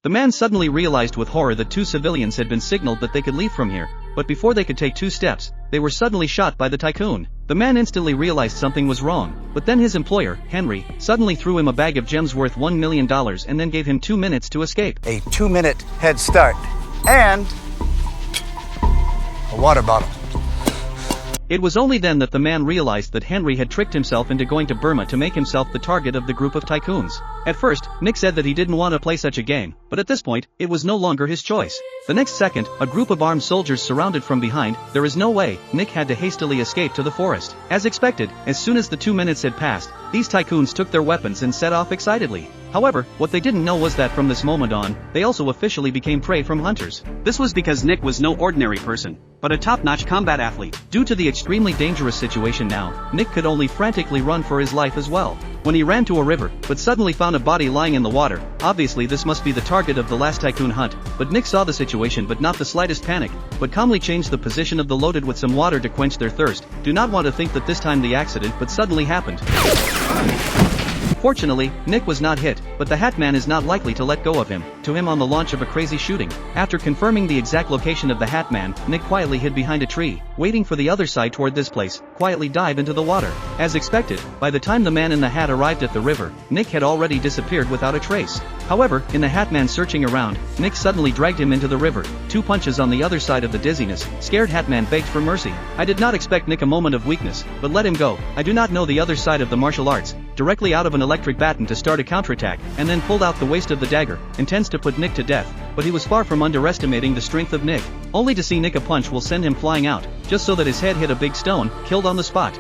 The man suddenly realized with horror that 2 civilians had been signaled that they could leave from here, but before they could take 2 steps, they were suddenly shot by the tycoon. The man instantly realized something was wrong, but then his employer, Henry, suddenly threw him a bag of gems worth $1 million and then gave him 2 minutes to escape. A 2-minute head start. And a water bottle. It was only then that the man realized that Henry had tricked himself into going to Burma to make himself the target of the group of tycoons. At first, Nick said that he didn't want to play such a game, but at this point, it was no longer his choice. The next second, a group of armed soldiers surrounded from behind. There is no way. Nick had to hastily escape to the forest. As expected, as soon as the 2 minutes had passed, these tycoons took their weapons and set off excitedly. However, what they didn't know was that from this moment on, they also officially became prey from hunters. This was because Nick was no ordinary person, but a top-notch combat athlete. Due to the extremely dangerous situation now, Nick could only frantically run for his life as well. When he ran to a river, but suddenly found a body lying in the water, obviously this must be the target of the last tycoon hunt, but Nick saw the situation but not the slightest panic, but calmly changed the position of the loaded with some water to quench their thirst. Do not want to think that this time the accident but suddenly happened. Fortunately, Nick was not hit, but the Hat Man is not likely to let go of him. To him on the launch of a crazy shooting. After confirming the exact location of the Hat Man, Nick quietly hid behind a tree, waiting for the other side toward this place, quietly dive into the water. As expected, by the time the man in the hat arrived at the river, Nick had already disappeared without a trace. However, in the Hat Man searching around, Nick suddenly dragged him into the river. 2 punches on the other side of the dizziness. Scared Hat Man begged for mercy. I did not expect Nick a moment of weakness, but let him go. I do not know the other side of the martial arts. Directly out of an electric baton to start a counterattack, and then pulled out the waist of the dagger, intends to put Nick to death, but he was far from underestimating the strength of Nick, only to see Nick a punch will send him flying out, just so that his head hit a big stone, killed on the spot.